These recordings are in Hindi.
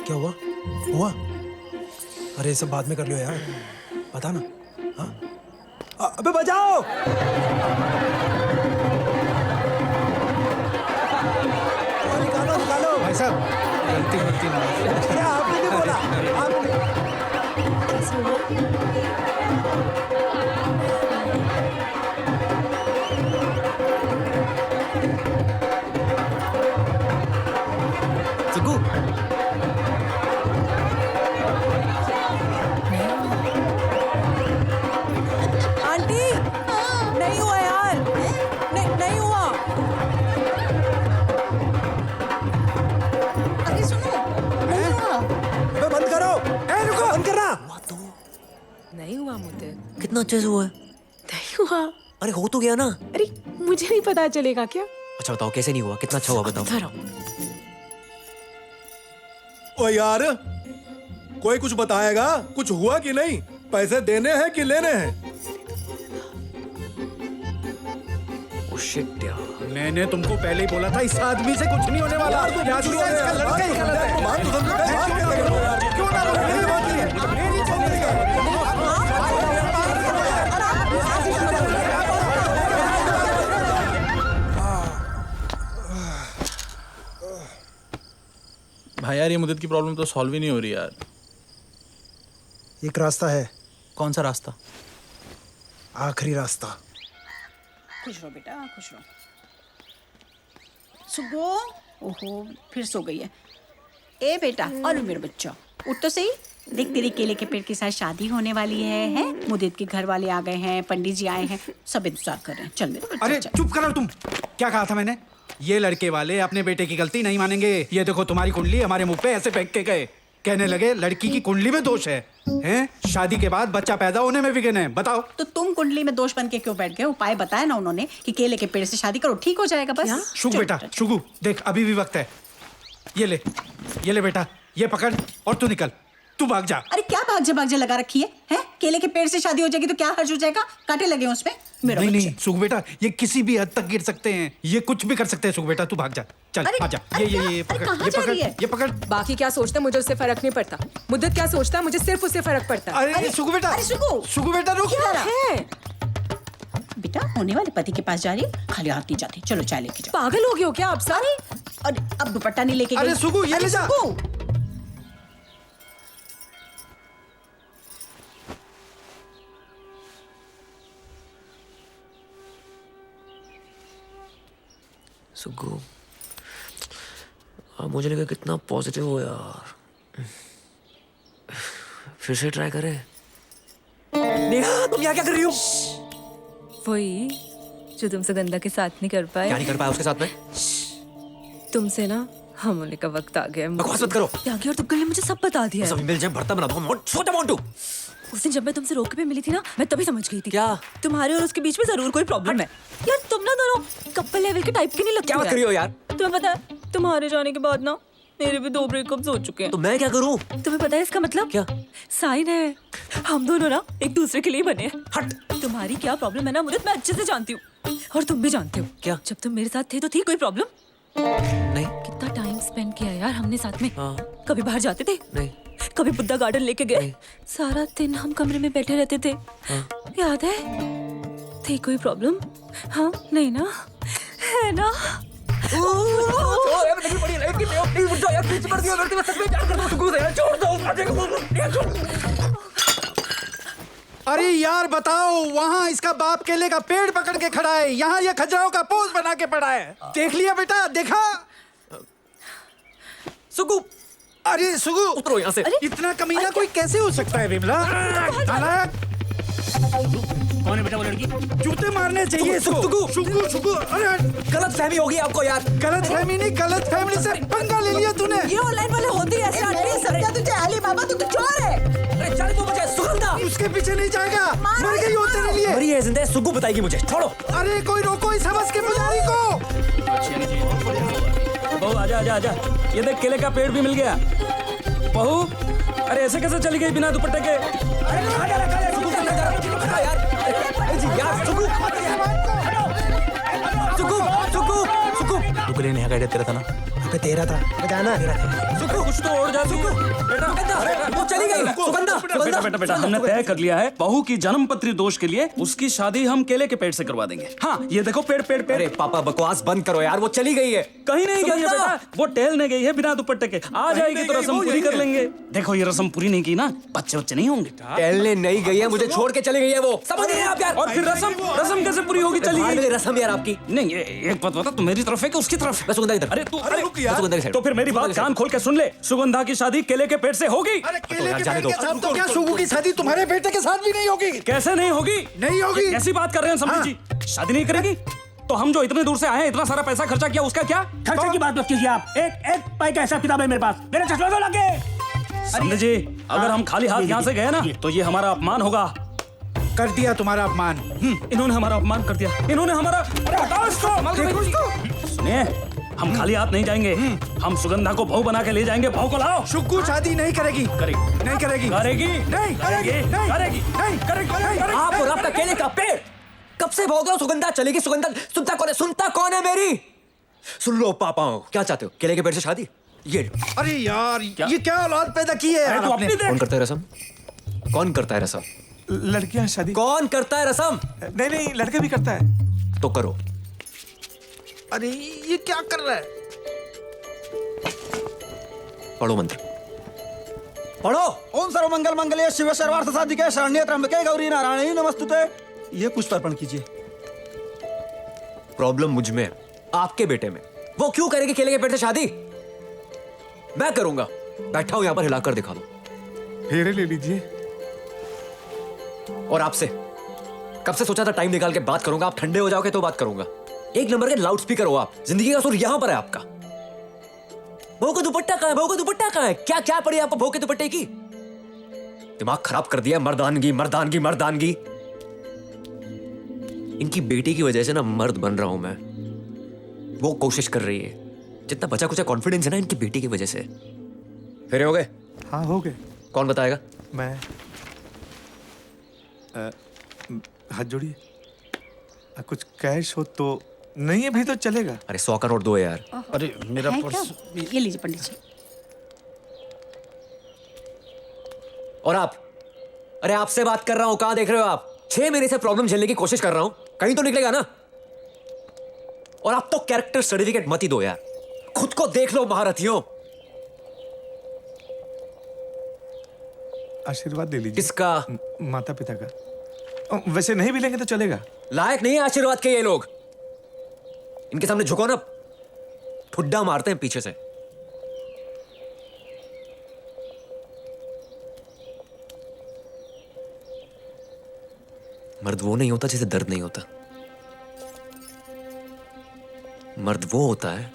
क्या हुआ? हुआ? अरे ये सब बाद में कर लियो यार, बता ना। हाँ? अबे बजाओ! निकालो निकालो। भाई साहब गलती ना। अरे आपने नहीं बोला, आपने। सुगु, आंटी नहीं हुआ यार, नहीं हुआ। अरे सुनो, नहीं हुआ। अबे बंद करो। रुको, बंद करना। नहीं हुआ मुझे, कितना अच्छे से हुआ है। नहीं हुआ। अरे हो तो गया ना। अरे मुझे नहीं पता चलेगा क्या? अच्छा बताओ कैसे नहीं हुआ, कितना अच्छा हुआ बताओ। धरो। ओ यार, कोई कुछ बताएगा? कुछ हुआ कि नहीं? पैसे देने हैं कि लेने हैं? ओ शिट यार। मैंने तुमको पहले ही बोला था इस आदमी से कुछ नहीं होने वाला। या तो इसका लड़का ही गलत है। क्यों ना बोले? मेरी बात नहीं है। मेरी भाई यार ये मुद्दत की प्रॉब्लम तो सॉल्व ही नहीं हो रही यार। एक रास्ता है, कौन सा रास्ता? आखिरी रास्ता। खुश रहो बेटा, खुश रहो। सुगो, ओहो फिर सो गई है। ए बेटा, और मेरे बच्चा उठ तो सही। देख तेरी केले के पेड़ के साथ शादी होने वाली है, हैं? मुदीत के घर वाले आ गए हैं, पंडित जी आए हैं, सब इंतजार कर रहे हैं। चल मेरे बच्चा, अरे चल। चुप करो तुम। क्या कहा था मैंने? ये लड़के वाले अपने बेटे की गलती नहीं मानेंगे। ये देखो तुम्हारी कुंडली हमारे मुंह पे ऐसे फेंक के गए। कहने लगे लड़की की कुंडली में दोष है। हैं? शादी के बाद बच्चा पैदा होने में विघ्न है। बताओ। तो तुम कुंडली में दोष बन के क्यों बैठ गए? उपाय बताया ना उन्होंने कि केले के पेड़ से शादी करो, ठीक हो जाएगा बस। शुगु चल, बेटा, चल, चल। शुगु देख अभी भी वक्त है। ये ले बेटा, ये पकड़ और तू निकल। तू भाग जा। अरे क्या भागजे लगा रखी है? हैं? केले के पेड़ से शादी हो जाएगी तो क्या हर्ज हो जाएगा? कांटे लगे हैं उसमें। मेरा नहीं बच्चा। नहीं सुगु बेटा, ये किसी भी हद तक गिर सकते हैं। ये कुछ भी कर सकते हैं। सुगु बेटा तू भाग जा। चल अरे, आजा। अरे ये अरे पकड़, कहाँ ये जा पकड़, रही है? ये पकड़। बाकी क्या सोचता है मुझे उससे फर्क नहीं पड़ता। मुद्दत क्या सोचता है मुझे सिर्फ उससे फर्क पड़ता है। अरे सुगु बेटा, अरे सुगु। सुगु बेटा रुक। क्या है? बेटा होने वाले पति के पास जा रही है, खाली हाथ नहीं जाती। चलो चाय लेके जाओ। पागल हो गए हो क्या आप सारे? अरे अब दुपट्टा नहीं लेके अरे गई। सुगु, ये ले जा। सुगु। सुगु, अब मुझे लगा कितना पॉजिटिव हो यार। फिर से ट्राई करें। नेहा तुम यहाँ क्या कर रही हो? वही जो तुमसे गंदा के साथ नहीं कर पाए। क्या नहीं कर पाया उसके साथ में? तुमसे ना हम होने का वक्त आ गया है। बकवास मत करो। त्यागी और तुमने मुझे सब बता दिया है। सब मिल जाए भरता बना दो। छोटा मोंटू। उस दिन जब मैं तुमसे रोक पे मिली थी ना, मैं तभी समझ गई थी। क्या? तुम्हारे और उसके बीच में जरूर कोई प्रॉब्लम है। यार तुम ना दोनों कपल लेवल के टाइप के नहीं लगते क्या बात कर रही हो यार? तुम्हें पता है तुम्हारे जाने के बाद ना मेरे भी 2 ब्रेकअप्स हो चुके हैं। तो मैं क्या करूं? तुम्हें पता है इसका मतलब क्या? साइन है। हम दोनों ना एक दूसरे के लिए बने हैं। हट। तुम्हारी क्या प्रॉब्लम है ना मुझे मैं अच्छे से जानती हूँ, और तुम भी जानते हो। क्या? जब तुम मेरे साथ थे तो थी कोई प्रॉब्लम? नहीं। कितना टाइम स्पेंड किया यार हमने साथ में। हाँ। कभी बाहर जाते थे? नहीं। कभी बुद्धा गार्डन लेके गए? नहीं। सारा दिन हम कमरे में बैठे रहते थे। हाँ। याद है? थी कोई प्रॉब्लम? हाँ नहीं ना? है ना? अरे यार बताओ, वहाँ इसका बाप केले का पेड़ पकड़ के खड़ा है, यहाँ ये खजराओं का पोज बना के पड़ा है। देख लिया बेटा? देखा? सुगु, अरे सुगु उतरो यहाँ से। इतना कमीना कोई कैसे हो सकता है विमला? कौन है बेटा वो लड़की? जूते मारने चाहिए इसको। सुगु सुगु, अरे गलत फहमी होगी आपको यार। गलत फहमी नहीं, गलत फहमी से पंगा ले लिया तूने। ये ऑनलाइन वाले होते हैं ऐसे आंटी। समझा तुझे? अली बाबा तू तो चोर है। अरे चल वो बजाय सुगंधा। उसके पीछे नहीं जाएगा, मर गई हो तेरे लिए। मरी है जिंदा है, सुगु बताएगी मुझे। छोड़ो। अरे कोई रोको इस हवस के पुजारी को। बहू आजा आजा आजा, ये देख केले का पेड़ भी मिल गया। बहू अरे ऐसे कैसे चली गई बिना दुपट्टे के? अरे कहाँ जा रहा है? सुगु कहाँ जा रहा है? यार अरे जी यार सुगु सुगु सुगु सुगु। तू के लिए नेहा का आइडिया तेरा था ना? अबे तेरा था, जाना तेरा था। सुखो कुछ तो और जा सुखो बेटा। वो चली गई। सुगंधा बेटा बेटा बेटा हमने तय कर लिया है बहू की जन्मपत्री दोष के लिए उसकी शादी हम केले के पेड़ से करवा देंगे। हाँ ये देखो पेड़ पेड़ पेड़। अरे पापा बकवास बंद करो यार, वो चली गई है। कहीं नहीं गई है सुगंधा! बेटा, वो टहलने गई है बिना दुपट्टे के। आ जाएगी तो रस्म पूरी कर लेंगे। देखो ये रस्म पूरी नहीं की ना बच्चे बच्चे नहीं होंगे। टहलने नहीं गई है, मुझे छोड़ के चली गई है वो। समझ नहीं आप यार। और फिर रस्म कैसे पूरी होगी? चली बाहर गई। में रस्म यार आपकी। नहीं एक बात बता, तू मेरी तरफ है कि उसकी तरफ है? मैं सुगंधा इधर। अरे तू रुक यार। सुगंधा की साइड। तो फिर मेरी बात कान खोल के सुन ले, सुगंधा की शादी केले के पेड़ से होगी। यार जाने दो। तो क्या सुगु की शादी तुम्हारे बेटे के साथ भी नहीं होगी? कैसे नहीं होगी? नहीं होगी। ये कैसी बात कर रहे हैं समझी जी? शादी नहीं करेगी तो हम जो इतने दूर से आए हैं, इतना सारा पैसा खर्चा किया, उसका क्या? खर्चे की बात मत कीजिए आप। एक पाई का हिसाब किताब है मेरे पास। मेरे चश्मे तो लगे। समझे जी, अगर हम खाली हाथ यहाँ से गए ना तो ये हमारा अपमान होगा। कर दिया तुम्हारा अपमान। इन्होंने हमारा अपमान कर दिया, इन्होंने हमारा। अरे हटाओ इसको। सुनिए, हम खाली हाथ नहीं जाएंगे, हम सुगंधा को बहू बना के ले जाएंगे। बहू को लाओ। सुगु शादी नहीं करेगी। करेगी नहीं करेगी। करेगी नहीं करेगी। नहीं करेगी नहीं करेगी। आप और आपका केले का पेड़ कब से बोल रहे हो सुगंधा चलेगी? सुगंधा सुनता कौन है मेरी? सुन लो पापा, क्या चाहते हो? केले के पेड़ से शादी? ये अरे यार ये क्या औलाद पैदा की है यार तू आपने? अपनी देख। कौन करता है रसम? कौन करता है रसम? लड़कियां शादी कौन करता है रसम? नहीं लड़के भी करता है। तो करो। अरे ये क्या कर रहा है? पढ़ो मंत्र, पढ़ो। ओम सर्वमंगल मंगले शिव सर्वार्थ साधिके शरण्य त्र्यंबके गौरी नारायणी नमस्तुते। ये पुष्प अर्पण कीजिए। प्रॉब्लम मुझ में है, आपके बेटे में। वो क्यों करेगी केले के पेड़ से शादी? मैं करूंगा। बैठा हूं यहां पर, हिलाकर दिखा दो। फेरे ले लीजिए। और आपसे कब से सोचा था टाइम निकाल के बात करूंगा, आप ठंडे हो जाओगे तो बात करूंगा। एक नंबर के लाउड स्पीकर हो आप। जिंदगी का सुर यहां पर है आपका। बहू का दुपट्टा कहां है? बहू का दुपट्टा कहां है? क्या क्या पड़ी आपको बहू के दुपट्टे की? दिमाग खराब कर दिया। मर्दानगी मर्दानगी मर्दानगी। इनकी बेटी की वजह से ना मर्द बन रहा हूं मैं। वो कोशिश कर रही है। जितना बचा कुछ कॉन्फिडेंस है ना इनकी बेटी की वजह से। फेरे हो गए? हाँ हो गए। कौन बताएगा? मैं हाथ जोड़िए। कुछ कैश हो तो नहीं है भी तो चलेगा। अरे 100 का नोट दो यार। अरे मेरा है पर्स। क्या? ये लीजिए पंडित जी। और आप? अरे आपसे बात कर रहा हूं, कहां देख रहे हो आप? 6 महीने से प्रॉब्लम झेलने की कोशिश कर रहा हूं, कहीं तो निकलेगा ना। और आप तो कैरेक्टर सर्टिफिकेट मत ही दो यार, खुद को देख लो महारथियों। आशीर्वाद दे लीजिए। किसका? माता पिता का। वैसे नहीं भी लेंगे तो चलेगा। लायक नहीं है आशीर्वाद के ये लोग। इनके सामने झुको ना, ठुड्डा मारते हैं पीछे से। मर्द वो नहीं होता जिसे दर्द नहीं होता। मर्द वो होता है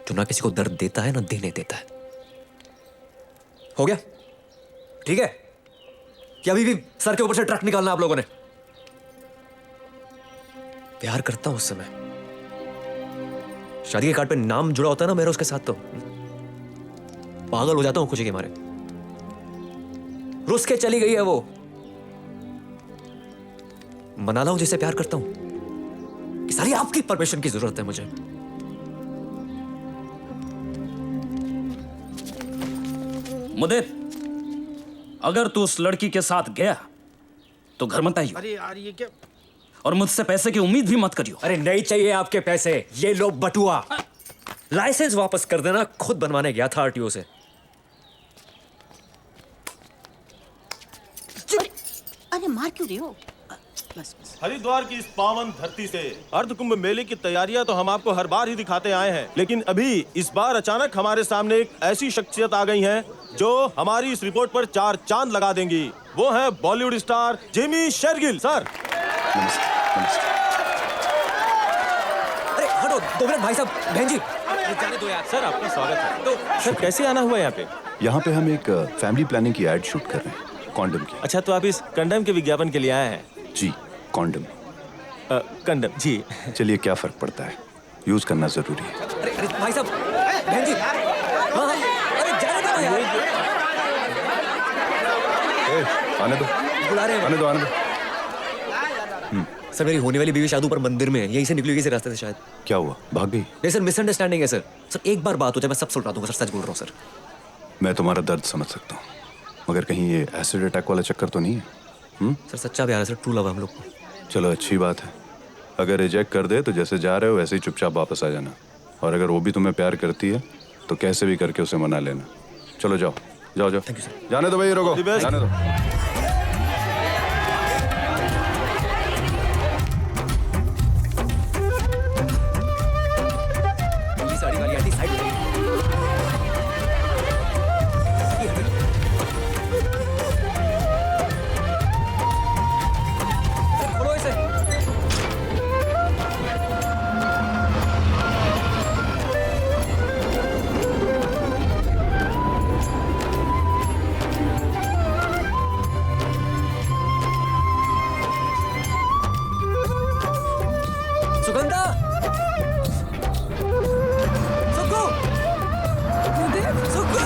जो ना किसी को दर्द देता है ना देने देता है। हो गया? ठीक है? कि अभी भी सर के ऊपर से ट्रक निकालना आप लोगों ने? प्यार करता हूं उस समय। शादी के कार्ड पे नाम जुड़ा होता है ना मेरा उसके साथ, तो पागल हो जाता हूं खुशी के मारे। रुस के चली गई है वो। मना लाऊं जिसे प्यार करता हूं कि सारी आपकी परमिशन की जरूरत है मुझे। मुदित, अगर तू उस लड़की के साथ गया तो घर मत आइयो। अरे यार ये क्या? और मुझसे पैसे की उम्मीद भी मत करियो। अरे नहीं चाहिए आपके पैसे, ये लो बटुआ। लाइसेंस वापस कर देना, खुद बनवाने गया था आरटीओ से। अरे मार क्यों रहे हो? बस बस। हरिद्वार की इस पावन धरती से अर्ध कुंभ मेले की तैयारियां तो हम आपको हर बार ही दिखाते आए हैं, लेकिन अभी इस बार अचानक हमारे सामने एक ऐसी शख्सियत आ गई हैं जो हमारी इस रिपोर्ट पर 4 चांद लगा देंगी। वो है Bollywood star Jimmy Shergill. Sir अरे हटो 2 मिनट भाई साहब। बहन जी जाने दो यार। सर आपका स्वागत है। तो सर कैसे आना हुआ यहाँ पे? यहाँ पे हम एक फैमिली प्लानिंग की एड शूट कर रहे हैं, कॉन्डम की। अच्छा, तो आप इस कंडम के विज्ञापन के लिए आए हैं? जी कॉन्डम। कंडम जी। चलिए क्या फर्क पड़ता है, यूज करना जरूरी है। अरे भाई साहब, बहन जी। हाँ, अरे जाने दो यार। आने दो, बुला रहे हैं। आने दो, आने दो। सर मेरी होने वाली बीवी शादी ऊपर मंदिर में है, यहीं से निकली इसी रास्ते से शायद। क्या हुआ, भाग गई? नहीं सर, मिसअंडरस्टैंडिंग है सर। सर एक बार बात हो जाए मैं सब सुलझा दूंगा सर, सच बोल रहा हूँ सर। मैं तुम्हारा दर्द समझ सकता हूँ, मगर कहीं ये एसिड अटैक वाला चक्कर तो नहीं है? सर सच्चा प्यार है सर, ट्रू लव है हम लोग को। चलो अच्छी बात है। अगर रिजेक्ट कर दे तो जैसे जा रहे हो वैसे ही चुपचाप वापस आ जाना, और अगर वो भी तुम्हें प्यार करती है तो कैसे भी करके उसे मना लेना। चलो जाओ जाओ जाओ। Thank you sir. जाने दो भाई, रोको, जाने दो। साड़ी वाली आंटी साइड में। खोलो इसे। सुगंधा, सुक्कू, सुक्कू,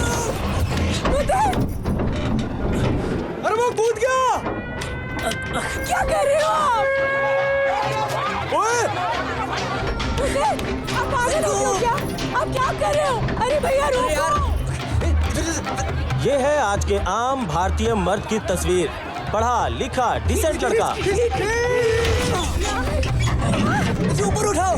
अरे वो कूद गया। क्या कर रहे हो आप? ओए आप पागल हो गए हो क्या? आप क्या कर रहे हो? अरे भैया रुको। ये है आज के आम भारतीय मर्द की तस्वीर। पढ़ा लिखा डिसेंट लड़का। ऊपर उठाओ।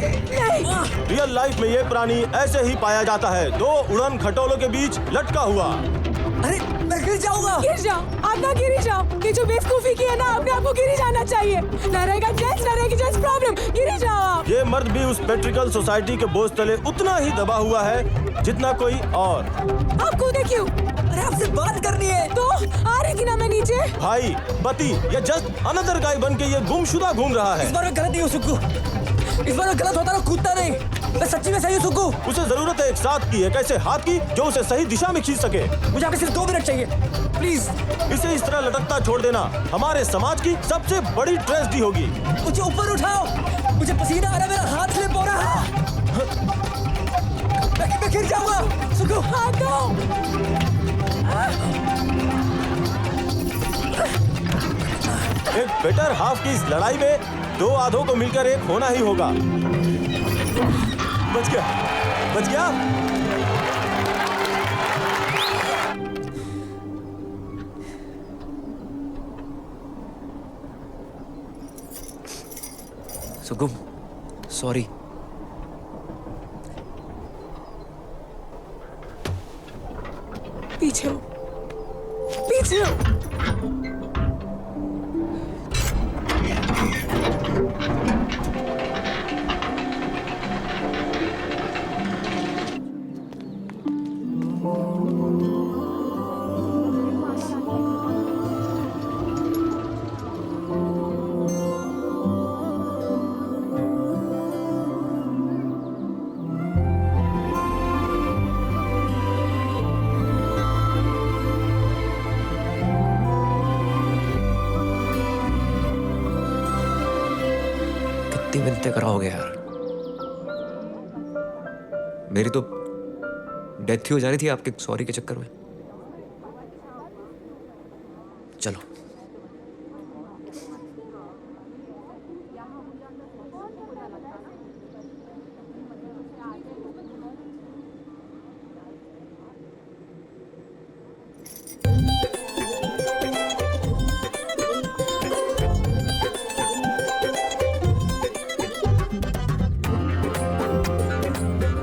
रियल लाइफ में ये प्राणी ऐसे ही पाया जाता है, दो उड़न खटोलों के बीच लटका हुआ। अरे मैं गिर जाऊंगा। गिर जाओ, आप ना गिरी जाओ। ये जो बेवकूफी की है ना, अपने आपको गिरी जाना चाहिए। न रहेगा जेंट्स, न रहेगी जेंट्स प्रॉब्लम। गिरी जाओ आप। ये मर्द भी उस पेट्रिकल सोसाइटी के बोझ तले उतना ही दबा हुआ है जितना कोई और। आप कूदे क्यों? अरे आपसे बात करनी है। तो आ रही थी ना मैं नीचे। भाई पति या जस्ट अनदर गाय बन के ये गुमशुदा घूम रहा है। इस बार मैं गलत नहीं हूँ सुक्कू, इस बार मैं गलत होता ना कूदता नहीं। मैं सच्ची में सही हूँ सुक्कू। उसे जरूरत है एक साथ की, एक ऐसे हाथ की जो उसे सही दिशा में खींच सके। मुझे आपके सिर्फ 2 मिनट चाहिए प्लीज। इसे इस तरह लटकता छोड़ देना हमारे समाज की सबसे बड़ी ट्रेजेडी होगी। मुझे ऊपर उठाओ, मुझे पसीना आ रहा है, मेरा हाथ स्लिप हो रहा है। मैं गिर जाऊंगा सुक्कू। हाथ दो। एक बेटर हाफ की इस लड़ाई में 2 आधों को मिलकर एक होना ही होगा। बच गया, बच गया। सुक्कू सॉरी। पीछे हो, पीछे हो। कितनी मिनटें कराओगे यार? मेरी तो डेथ ही हो जानी थी आपके सॉरी के चक्कर में। चलो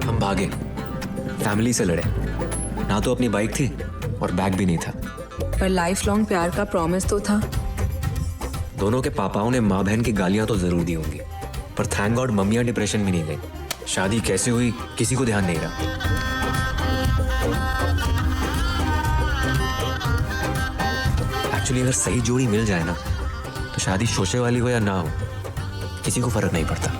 हम भागे, फैमिली से लड़े, ना तो अपनी बाइक थी और बैग भी नहीं था। पर लाइफ लॉन्ग प्यार का प्रॉमिस तो था। दोनों के पापाओं ने माँ बहन की गालियां तो जरूर दी होंगी, पर थैंक गॉड मम्मियां डिप्रेशन में नहीं गई। शादी कैसे हुई किसी को ध्यान नहीं रहा। एक्चुअली अगर सही जोड़ी मिल जाए ना, तो शादी शोशे वाली हो या ना हो, किसी को फर्क नहीं पड़ता।